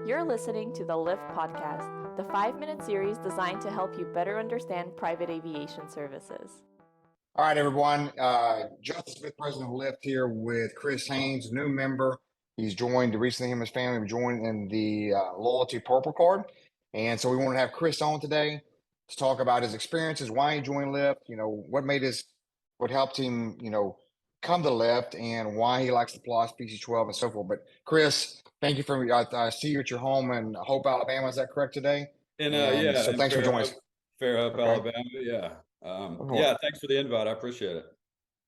You're listening to the Livt podcast, the 5-minute series designed to help you better understand private aviation services. All right, everyone. Justice Smith, president of Livt, here with Chris Haynes, new member. He's joined recently, him and his family joined in the Loyalty Purple Card. And so we want to have Chris on today to talk about his experiences, why he joined Livt, what helped him, come to Livt, and why he likes the Pilatus PC12 and so forth. But Chris, thank you for, I see you at your home in Hope, Alabama. Is that correct today? So thanks for joining us. Fairhope, Okay. Alabama. Yeah. Thanks for the invite. I appreciate it.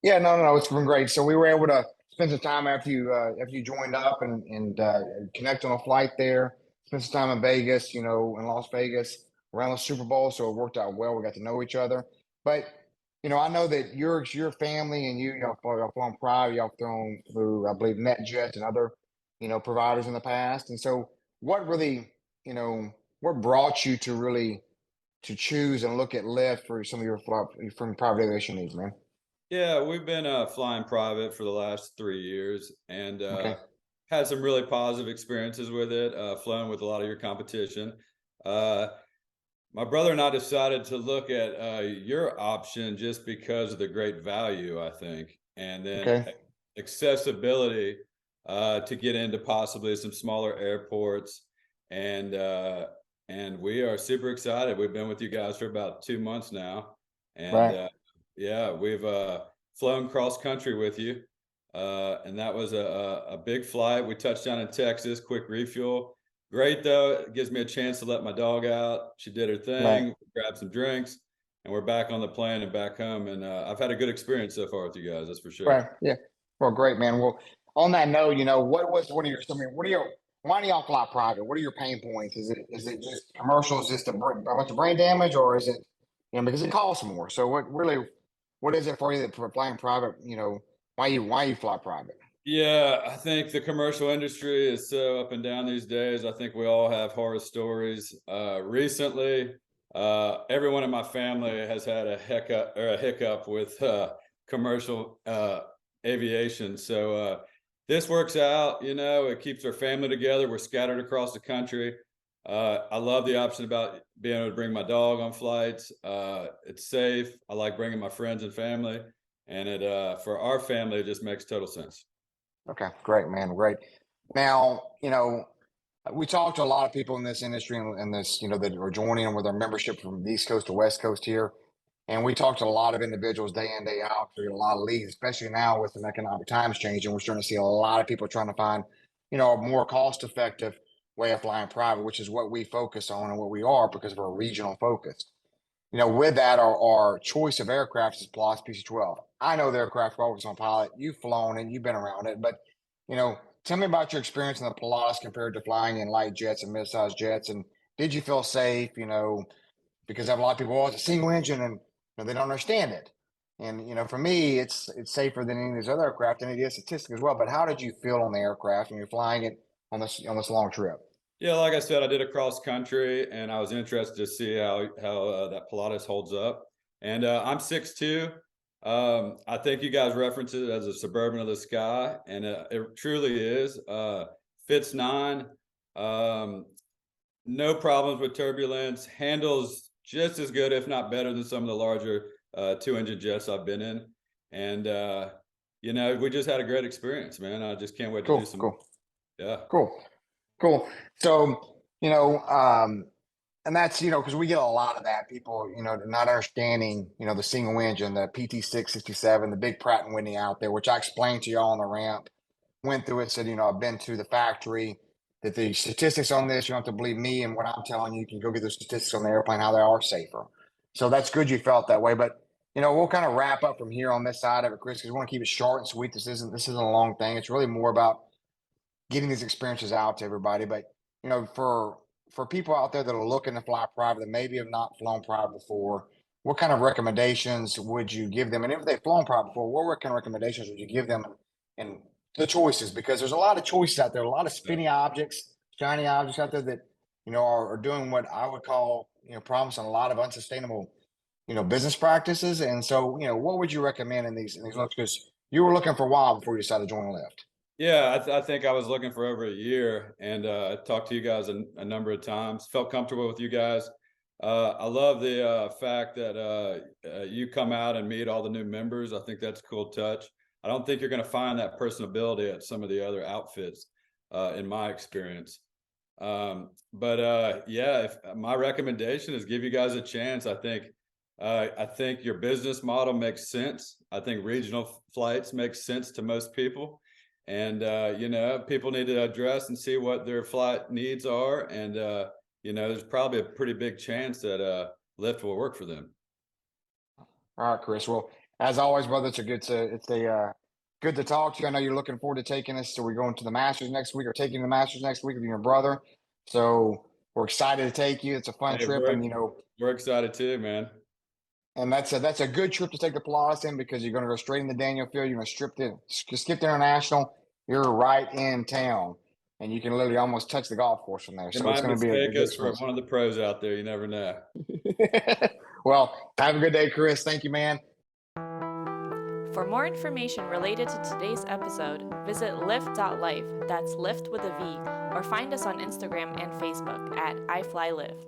Yeah, no, it's been great. So we were able to spend some time after you joined up and connect on a flight there. Spend some time in Vegas, in Las Vegas around the Super Bowl. So it worked out well. We got to know each other. But I know that your family and y'all flown private, y'all flown through, I believe, NetJets and other providers in the past. And so what really what brought you to really to choose and look at Lyft for some of your from private aviation needs, man? Yeah, we've been flying private for the last 3 years and Okay. had some really positive experiences with it, flown with a lot of your competition. My brother and I decided to look at your option just because of the great value, I think, and then Okay. accessibility to get into possibly some smaller airports. And we are super excited. We've been with you guys for about 2 months now. And Right. yeah, we've flown cross country with you. And that was a big flight. We touched down in Texas, quick refuel. Great, though. It gives me a chance to let my dog out. She did her thing, grabbed some drinks, and we're back on the plane and back home. And I've had a good experience so far with you guys, that's for sure. Right. Yeah. Well, great, man. Well, on that note, why do y'all fly private? What are your pain points? Is it just commercial? Is this a bunch of brain damage, or is it, because it costs more? So what is it for you that for flying private? Why you fly privone? Yeah, I think the commercial industry is so up and down these days. I think we all have horror stories. Recently, everyone in my family has had a hiccup with commercial aviation. So this works out, it keeps our family together. We're scattered across the country. I love the option about being able to bring my dog on flights. It's safe. I like bringing my friends and family, and it for our family, it just makes total sense. Okay, great, man. Great. Now, we talked to a lot of people in this industry and this, that are joining with our membership from the East Coast to West Coast here. And we talked to a lot of individuals day in, day out through a lot of leads, especially now with some economic times changing. We're starting to see a lot of people trying to find, a more cost-effective way of flying private, which is what we focus on and what we are because of our regional focus. With that, our choice of aircraft is Pilatus PC12. I know the aircraft focus on pilot. You've flown and you've been around it, but tell me about your experience in the Pilatus compared to flying in light jets and mid-sized jets. And did you feel safe? Because I have a lot of people, it's a single engine, and they don't understand it. And for me, it's safer than any of these other aircraft, and it is statistic as well. But how did you feel on the aircraft when you're flying it on this long trip? Yeah, like I said, I did a cross country, and I was interested to see how that Pilatus holds up. And I'm 6'2". I think you guys reference it as a Suburban of the Sky, and it truly is. Fits 9, no problems with turbulence, handles just as good, if not better, than some of the larger 2-engine jets I've been in. And we just had a great experience, man. I just can't wait to do some. Cool. Yeah. Cool. So, and that's, because we get a lot of that, people, not understanding, the single engine, the PT667, the big Pratt & Whitney out there, which I explained to y'all on the ramp, went through it, said, I've been to the factory, that the statistics on this, you don't have to believe me and what I'm telling you. You can go get the statistics on the airplane, how they are safer. So that's good you felt that way. But, we'll kind of wrap up from here on this side of it, Chris, because we want to keep it short and sweet. This isn't a long thing. It's really more about getting these experiences out to everybody. But, for people out there that are looking to fly private that maybe have not flown private before, what kind of recommendations would you give them? And if they've flown private before, what kind of recommendations would you give them and the choices? Because there's a lot of choices out there, a lot of spinny objects, shiny objects out there that, are doing what I would call, promising a lot of unsustainable, business practices. And so, what would you recommend in these looks? Because you were looking for a while before you decided to join Lyft. Yeah, I think I was looking for over a year, and I talked to you guys a number of times. Felt comfortable with you guys. I love the fact that you come out and meet all the new members. I think that's a cool touch. I don't think you're going to find that personability at some of the other outfits, in my experience. But yeah, if my recommendation is give you guys a chance. I think your business model makes sense. I think regional flights make sense to most people. And people need to address and see what their flight needs are. And there's probably a pretty big chance that Lyft will work for them. All right, Chris. Well, as always, brother, good to talk to you. I know you're looking forward to taking us. So we're going to the Masters next week, or taking the Masters next week with your brother. So we're excited to take you. It's a fun Hey, trip, and we're excited too, man. and that's a good trip to take the Pilatus in, because you're going to go straight into Daniel Field. You're going to skip the International. You're right in town, and you can literally almost touch the golf course from there. They So it's might going to be a mistake good us for experience. one of the pros out there. You never know. Well, have a good day, Chris. Thank you, man. For more information related to today's episode, visit lift.life, that's Lift with a V, or find us on Instagram and Facebook at iFlyLift.